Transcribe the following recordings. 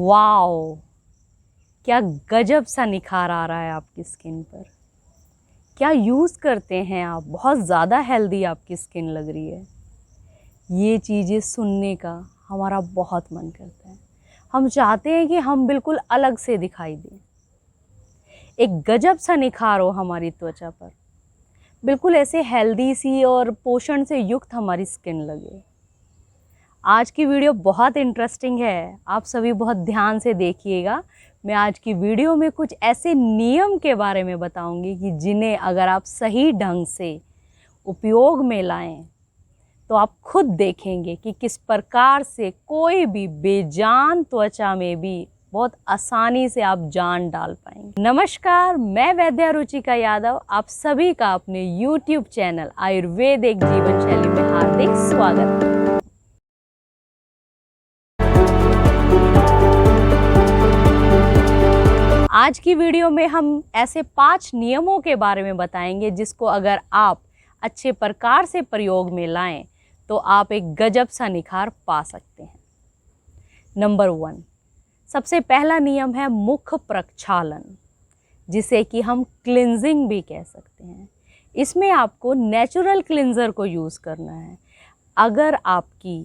Wow, क्या गजब सा निखार आ रहा है आपकी स्किन पर। क्या यूज़ करते हैं आप? बहुत ज़्यादा हेल्दी आपकी स्किन लग रही है। ये चीज़ें सुनने का हमारा बहुत मन करता है। हम चाहते हैं कि हम बिल्कुल अलग से दिखाई दें, एक गजब सा निखार हो हमारी त्वचा पर, बिल्कुल ऐसे हेल्दी सी और पोषण से युक्त हमारी स्किन लगे। आज की वीडियो बहुत इंटरेस्टिंग है, आप सभी बहुत ध्यान से देखिएगा। मैं आज की वीडियो में कुछ ऐसे नियम के बारे में बताऊंगी कि जिन्हें अगर आप सही ढंग से उपयोग में लाएं तो आप खुद देखेंगे कि किस प्रकार से कोई भी बेजान त्वचा में भी बहुत आसानी से आप जान डाल पाएंगे। नमस्कार, मैं वैद्य रुचिका यादव आप सभी का अपने YouTube चैनल आयुर्वेदिक जीवन शैली में हार्दिक स्वागत है। आज की वीडियो में हम ऐसे 5 नियमों के बारे में बताएंगे जिसको अगर आप अच्छे प्रकार से प्रयोग में लाएं तो आप एक गजब सा निखार पा सकते हैं। नंबर 1, सबसे पहला नियम है मुख प्रक्षालन, जिसे कि हम क्लिनजिंग भी कह सकते हैं। इसमें आपको नेचुरल क्लिनजर को यूज़ करना है। अगर आपकी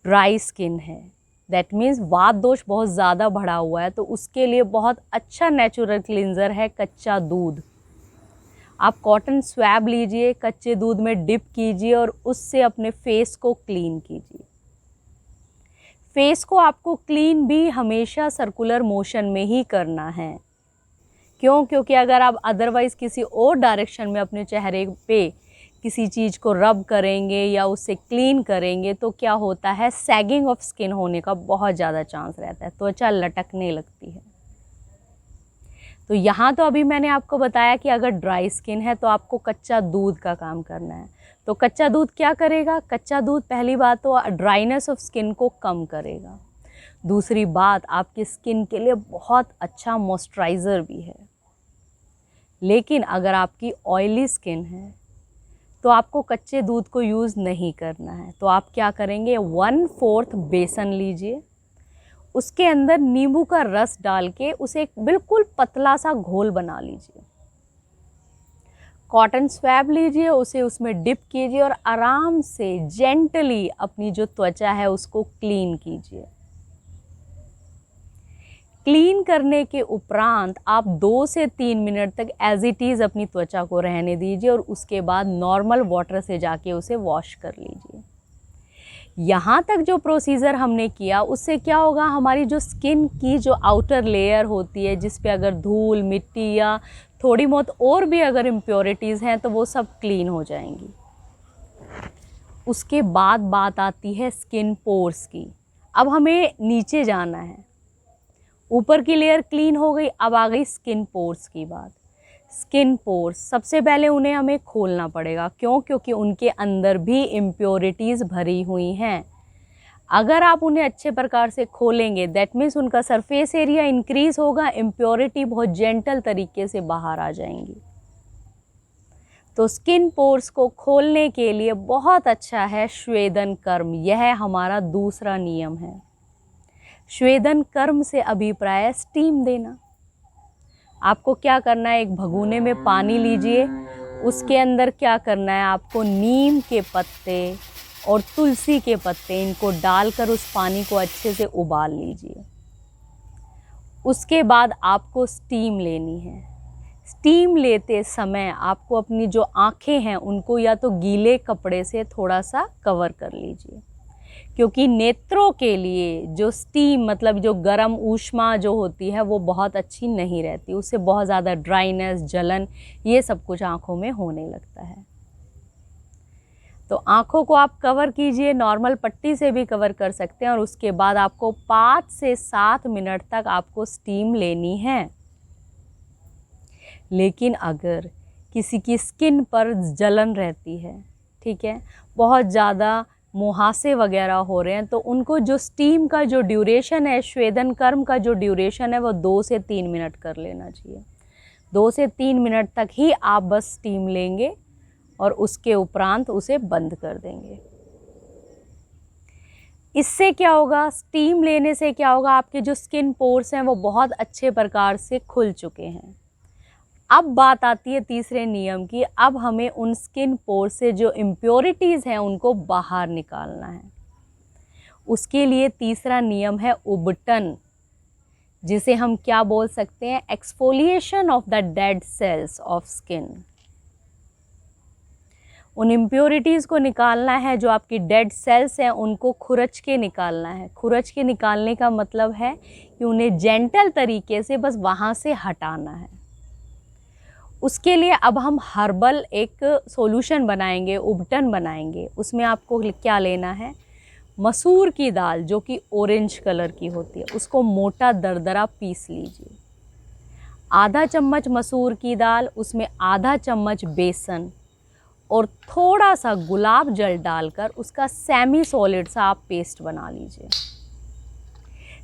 ड्राई स्किन है, दैट मीन्स वात दोष बहुत ज़्यादा बढ़ा हुआ है, तो उसके लिए बहुत अच्छा नेचुरल क्लिनजर है कच्चा दूध। आप कॉटन स्वैब लीजिए, कच्चे दूध में डिप कीजिए और उससे अपने फेस को क्लीन कीजिए। फेस को आपको क्लीन भी हमेशा सर्कुलर मोशन में ही करना है। क्यों? क्योंकि अगर आप अदरवाइज़ किसी और डायरेक्शन में अपने चेहरे पे किसी चीज़ को रब करेंगे या उससे क्लीन करेंगे तो क्या होता है, सैगिंग ऑफ स्किन होने का बहुत ज़्यादा चांस रहता है, त्वचा लटकने लगती है। तो यहाँ तो अभी मैंने आपको बताया कि अगर ड्राई स्किन है तो आपको कच्चा दूध का काम करना है। तो कच्चा दूध क्या करेगा? कच्चा दूध पहली बात तो ड्राइनेस ऑफ स्किन को कम करेगा। दूसरी बात, आपकी स्किन के लिए बहुत अच्छा मॉइस्चराइज़र भी है। लेकिन अगर आपकी ऑयली स्किन है तो आपको कच्चे दूध को यूज़ नहीं करना है। तो आप क्या करेंगे, 1/4 बेसन लीजिए, उसके अंदर नींबू का रस डाल के उसे एक बिल्कुल पतला सा घोल बना लीजिए। कॉटन स्वैब लीजिए, उसे उसमें डिप कीजिए और आराम से जेंटली अपनी जो त्वचा है उसको क्लीन कीजिए। क्लीन करने के उपरांत आप 2 से 3 मिनट तक एज इट इज़ अपनी त्वचा को रहने दीजिए और उसके बाद नॉर्मल वाटर से जाके उसे वॉश कर लीजिए। यहाँ तक जो प्रोसीजर हमने किया उससे क्या होगा, हमारी जो स्किन की जो आउटर लेयर होती है जिस पे अगर धूल मिट्टी या थोड़ी बहुत और भी अगर इम्प्योरिटीज़ हैं तो वो सब क्लीन हो जाएंगी। उसके बाद बात आती है स्किन पोर्स की। अब हमें नीचे जाना है, ऊपर की लेयर क्लीन हो गई, अब आ गई स्किन पोर्स की बात। स्किन पोर्स सबसे पहले उन्हें हमें खोलना पड़ेगा। क्यों? क्योंकि उनके अंदर भी इम्प्योरिटीज़ भरी हुई हैं। अगर आप उन्हें अच्छे प्रकार से खोलेंगे दैट मीन्स उनका सरफेस एरिया इंक्रीज़ होगा, इम्प्योरिटी बहुत जेंटल तरीके से बाहर आ जाएंगी। तो स्किन पोर्स को खोलने के लिए बहुत अच्छा है श्वेदन कर्म। यह हमारा दूसरा नियम है। श्वेदन कर्म से अभिप्राय स्टीम देना। आपको क्या करना है, एक भगोने में पानी लीजिए, उसके अंदर क्या करना है, आपको नीम के पत्ते और तुलसी के पत्ते इनको डालकर उस पानी को अच्छे से उबाल लीजिए। उसके बाद आपको स्टीम लेनी है। स्टीम लेते समय आपको अपनी जो आँखें हैं उनको या तो गीले कपड़े से थोड़ा सा कवर कर लीजिए, क्योंकि नेत्रों के लिए जो स्टीम मतलब जो गर्म ऊष्मा जो होती है वो बहुत अच्छी नहीं रहती। उससे बहुत ज़्यादा ड्राइनेस, जलन, ये सब कुछ आँखों में होने लगता है। तो आँखों को आप कवर कीजिए, नॉर्मल पट्टी से भी कवर कर सकते हैं और उसके बाद आपको 5 से 7 मिनट तक आपको स्टीम लेनी है। लेकिन अगर किसी की स्किन पर जलन रहती है, ठीक है, बहुत ज़्यादा मुहासे वगैरह हो रहे हैं, तो उनको जो स्टीम का जो ड्यूरेशन है, श्वेदन कर्म का जो ड्यूरेशन है वो 2 से 3 मिनट कर लेना चाहिए। 2 से 3 मिनट तक ही आप बस स्टीम लेंगे और उसके उपरांत उसे बंद कर देंगे। इससे क्या होगा, स्टीम लेने से क्या होगा, आपके जो स्किन पोर्स हैं वो बहुत अच्छे प्रकार से खुल चुके हैं। अब बात आती है तीसरे नियम की। अब हमें उन स्किन पोर से जो इम्प्योरिटीज़ हैं उनको बाहर निकालना है। उसके लिए तीसरा नियम है उबटन, जिसे हम क्या बोल सकते हैं, exfoliation of the dead cells of skin. उन इम्प्योरिटीज़ को निकालना है, जो आपकी डेड सेल्स हैं उनको खुरच के निकालना है। खुरच के निकालने का मतलब है कि उन्हें जेंटल तरीके से बस वहाँ से हटाना है। उसके लिए अब हम हर्बल एक सॉल्यूशन बनाएंगे, उबटन बनाएंगे। उसमें आपको क्या लेना है, मसूर की दाल जो कि ऑरेंज कलर की होती है, उसको मोटा दरदरा पीस लीजिए। आधा चम्मच मसूर की दाल, उसमें आधा चम्मच बेसन और थोड़ा सा गुलाब जल डालकर उसका सेमी सॉलिड सा आप पेस्ट बना लीजिए।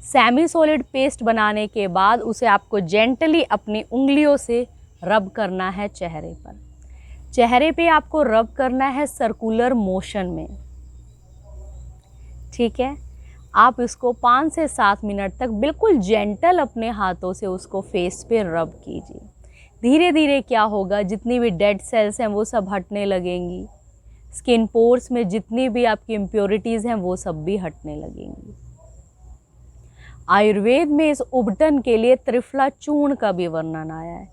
सेमी सॉलिड पेस्ट बनाने के बाद उसे आपको जेंटली अपनी उंगलियों से रब करना है चेहरे पर। चेहरे पे आपको रब करना है सर्कुलर मोशन में, ठीक है। आप इसको 5 से 7 मिनट तक बिल्कुल जेंटल अपने हाथों से उसको फेस पे रब कीजिए। धीरे धीरे क्या होगा, जितनी भी डेड सेल्स हैं वो सब हटने लगेंगी। स्किन पोर्स में जितनी भी आपकी इम्प्योरिटीज़ हैं वो सब भी हटने लगेंगी। आयुर्वेद में इस उबटन के लिए त्रिफला चूर्ण का भी वर्णन आया है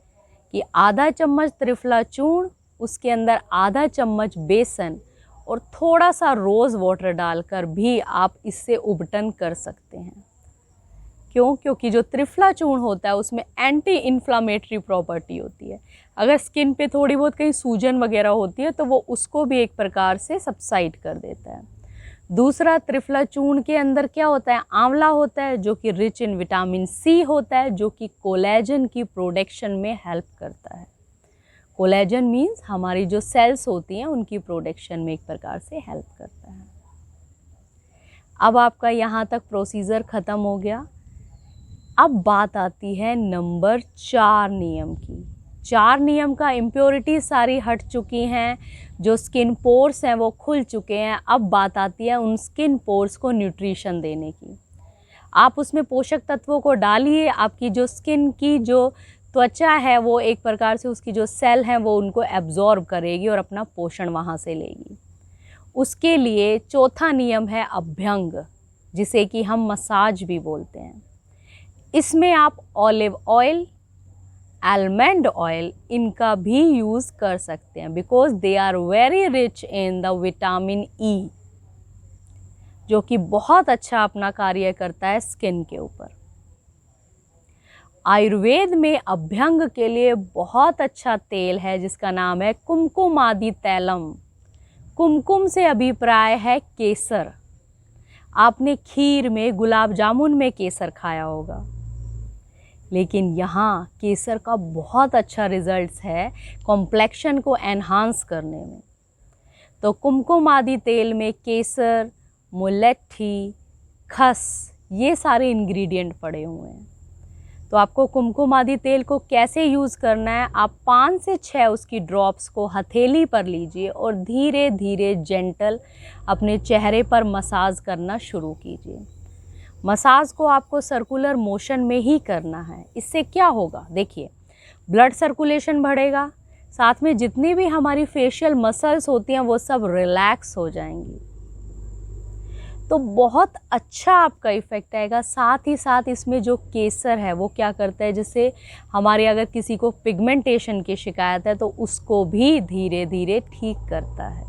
कि आधा चम्मच त्रिफला चूर्ण, उसके अंदर आधा चम्मच बेसन और थोड़ा सा रोज़ वाटर डालकर भी आप इससे उबटन कर सकते हैं। क्यों? क्योंकि जो त्रिफला चूर्ण होता है उसमें एंटी इन्फ्लामेटरी प्रॉपर्टी होती है। अगर स्किन पे थोड़ी बहुत कहीं सूजन वगैरह होती है तो वो उसको भी एक प्रकार से सबसाइड कर देता है। दूसरा, त्रिफला चूर्ण के अंदर क्या होता है, आंवला होता है जो कि रिच इन विटामिन सी होता है, जो कि कोलेजन की प्रोडक्शन में हेल्प करता है। कोलेजन मीन्स हमारी जो सेल्स होती हैं उनकी प्रोडक्शन में एक प्रकार से हेल्प करता है। अब आपका यहाँ तक प्रोसीजर ख़त्म हो गया। अब बात आती है नंबर 4 नियम की। 4 नियम का इम्प्योरिटी सारी हट चुकी हैं, जो स्किन पोर्स हैं वो खुल चुके हैं। अब बात आती है उन स्किन पोर्स को न्यूट्रिशन देने की। आप उसमें पोषक तत्वों को डालिए। आपकी जो स्किन की जो त्वचा है वो एक प्रकार से उसकी जो सेल हैं वो उनको एब्जॉर्ब करेगी और अपना पोषण वहाँ से लेगी। उसके लिए चौथा नियम है अभ्यंग, जिसे कि हम मसाज भी बोलते हैं। इसमें आप ऑलिव ऑयल, आलमंड ऑयल, इनका भी यूज़ कर सकते हैं, because they are very rich in the vitamin E, जो कि बहुत अच्छा अपना कार्य करता है स्किन के ऊपर। आयुर्वेद में अभ्यंग के लिए बहुत अच्छा तेल है जिसका नाम है कुमकुमादि तैलम। कुमकुम से अभिप्राय है केसर। आपने खीर में, गुलाब जामुन में केसर खाया होगा, लेकिन यहाँ केसर का बहुत अच्छा रिजल्ट्स है कॉम्प्लेक्शन को एनहांस करने में। तो कुमकुमादि तेल में केसर, मुलट्ठी, खस, ये सारे इंग्रेडिएंट पड़े हुए हैं। तो आपको कुमकुमादि तेल को कैसे यूज़ करना है, आप 5 से 6 उसकी ड्रॉप्स को हथेली पर लीजिए और धीरे धीरे जेंटल अपने चेहरे पर मसाज करना शुरू कीजिए। मसाज को आपको सर्कुलर मोशन में ही करना है। इससे क्या होगा, देखिए, ब्लड सर्कुलेशन बढ़ेगा, साथ में जितनी भी हमारी फेशियल मसल्स होती हैं वो सब रिलैक्स हो जाएंगी। तो बहुत अच्छा आपका इफ़ेक्ट आएगा। साथ ही साथ इसमें जो केसर है वो क्या करता है, जैसे हमारे अगर किसी को पिगमेंटेशन की शिकायत है तो उसको भी धीरे धीरे ठीक करता है।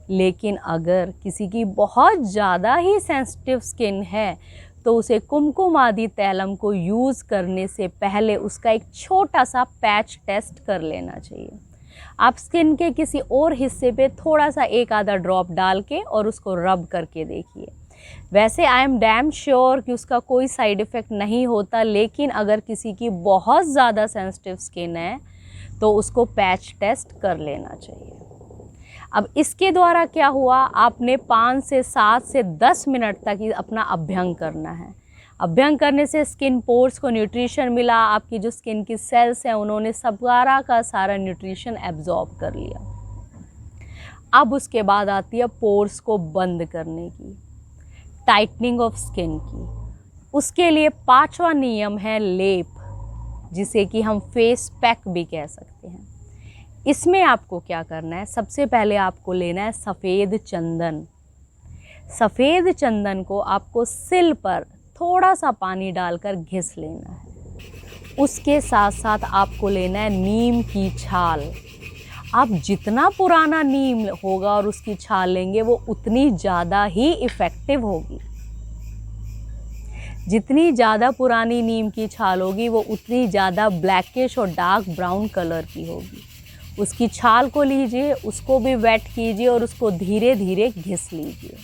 लेकिन अगर किसी की बहुत ज़्यादा ही सेंसिटिव स्किन है तो उसे कुमकुमादि तैलम को यूज़ करने से पहले उसका एक छोटा सा पैच टेस्ट कर लेना चाहिए। आप स्किन के किसी और हिस्से पे थोड़ा सा एक आधा ड्रॉप डाल के और उसको रब करके देखिए। वैसे आई एम डैम श्योर कि उसका कोई साइड इफ़ेक्ट नहीं होता, लेकिन अगर किसी की बहुत ज़्यादा सेंसिटिव स्किन है तो उसको पैच टेस्ट कर लेना चाहिए। अब इसके द्वारा क्या हुआ, आपने 5 से 7 से 10 मिनट तक ही अपना अभ्यंग करना है। अभ्यंग करने से स्किन पोर्स को न्यूट्रिशन मिला, आपकी जो स्किन की सेल्स हैं उन्होंने सारा का सारा न्यूट्रिशन एब्जॉर्ब कर लिया। अब उसके बाद आती है पोर्स को बंद करने की। टाइटनिंग ऑफ स्किन की। उसके लिए 5वां नियम है लेप, जिसे कि हम फेस पैक भी कह सकते हैं। इसमें आपको क्या करना है, सबसे पहले आपको लेना है सफ़ेद चंदन। सफ़ेद चंदन को आपको सिल पर थोड़ा सा पानी डालकर घिस लेना है। उसके साथ साथ आपको लेना है नीम की छाल। आप जितना पुराना नीम होगा और उसकी छाल लेंगे वो उतनी ज़्यादा ही इफ़ेक्टिव होगी। जितनी ज़्यादा पुरानी नीम की छाल होगी वो उतनी ज़्यादा ब्लैकिश और डार्क ब्राउन कलर की होगी। उसकी छाल को लीजिए, उसको भी वेट कीजिए और उसको धीरे धीरे घिस लीजिए।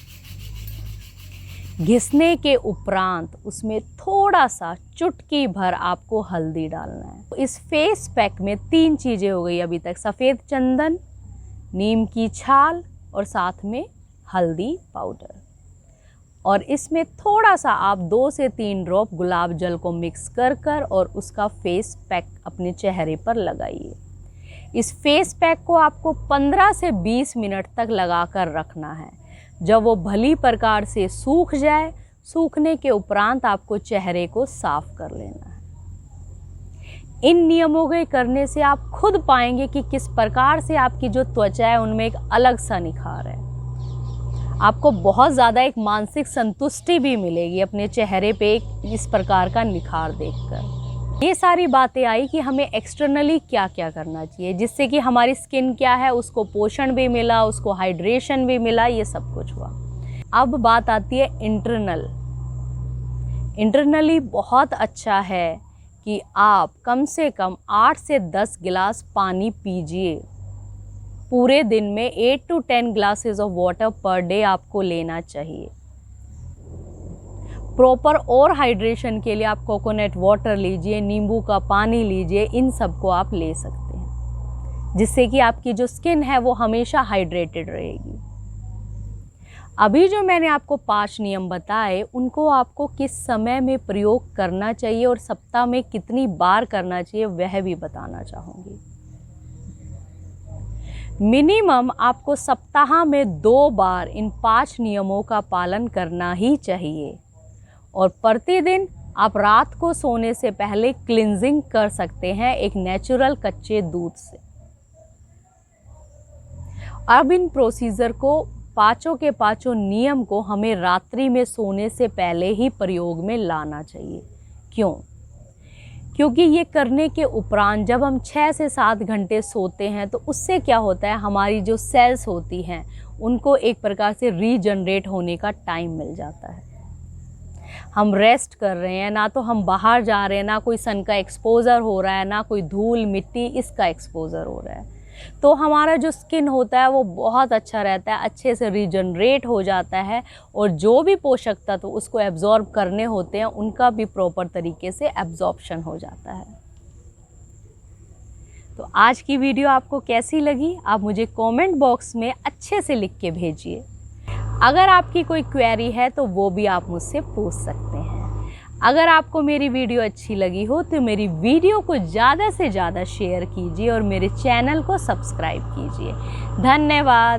घिसने के उपरांत उसमें थोड़ा सा चुटकी भर आपको हल्दी डालना है। इस फेस पैक में 3 चीज़ें हो गई अभी तक, सफ़ेद चंदन, नीम की छाल और साथ में हल्दी पाउडर। और इसमें थोड़ा सा आप 2 से 3 ड्रॉप गुलाब जल को मिक्स कर और उसका फेस पैक अपने चेहरे पर लगाइए। इस फेस पैक को आपको 15 से 20 मिनट तक लगाकर रखना है। जब वो भली प्रकार से सूख जाए, सूखने के उपरांत आपको चेहरे को साफ कर लेना है। इन नियमों के करने से आप खुद पाएंगे कि किस प्रकार से आपकी जो त्वचा है उनमें एक अलग सा निखार है। आपको बहुत ज़्यादा एक मानसिक संतुष्टि भी मिलेगी अपने चेहरे पे एक इस प्रकार का निखार देखकर। ये सारी बातें आई कि हमें एक्सटर्नली क्या क्या करना चाहिए, जिससे कि हमारी स्किन क्या है उसको पोषण भी मिला, उसको हाइड्रेशन भी मिला, ये सब कुछ हुआ। अब बात आती है इंटरनली बहुत अच्छा है कि आप कम से कम 8 से 10 गिलास पानी पीजिए। पूरे दिन में 8 to 10 glasses of water per day आपको लेना चाहिए। प्रॉपर और हाइड्रेशन के लिए आप कोकोनट वाटर लीजिए, नींबू का पानी लीजिए, इन सब को आप ले सकते हैं, जिससे कि आपकी जो स्किन है वो हमेशा हाइड्रेटेड रहेगी। अभी जो मैंने आपको 5 नियम बताए उनको आपको किस समय में प्रयोग करना चाहिए और सप्ताह में कितनी बार करना चाहिए वह भी बताना चाहूँगी। मिनिमम आपको सप्ताह में 2 बार इन 5 नियमों का पालन करना ही चाहिए। और प्रतिदिन आप रात को सोने से पहले क्लिंजिंग कर सकते हैं एक नेचुरल कच्चे दूध से। अब इन प्रोसीजर को 5 के 5 नियम को हमें रात्रि में सोने से पहले ही प्रयोग में लाना चाहिए। क्यों? क्योंकि ये करने के उपरांत जब हम 6 से 7 घंटे सोते हैं तो उससे क्या होता है, हमारी जो सेल्स होती हैं उनको एक प्रकार से रीजनरेट होने का टाइम मिल जाता है। हम रेस्ट कर रहे हैं, ना तो हम बाहर जा रहे हैं, ना कोई सन का एक्सपोज़र हो रहा है, ना कोई धूल मिट्टी इसका एक्सपोज़र हो रहा है। तो हमारा जो स्किन होता है वो बहुत अच्छा रहता है, अच्छे से रीजनरेट हो जाता है और जो भी पोषक तत्व उसको एब्जॉर्ब करने होते हैं उनका भी प्रॉपर तरीके से एब्जॉर्प्शन हो जाता है। तो आज की वीडियो आपको कैसी लगी आप मुझे कमेंट बॉक्स में अच्छे से लिख के भेजिए। अगर आपकी कोई क्वेरी है तो वो भी आप मुझसे पूछ सकते हैं। अगर आपको मेरी वीडियो अच्छी लगी हो तो मेरी वीडियो को ज़्यादा से ज़्यादा शेयर कीजिए और मेरे चैनल को सब्सक्राइब कीजिए। धन्यवाद।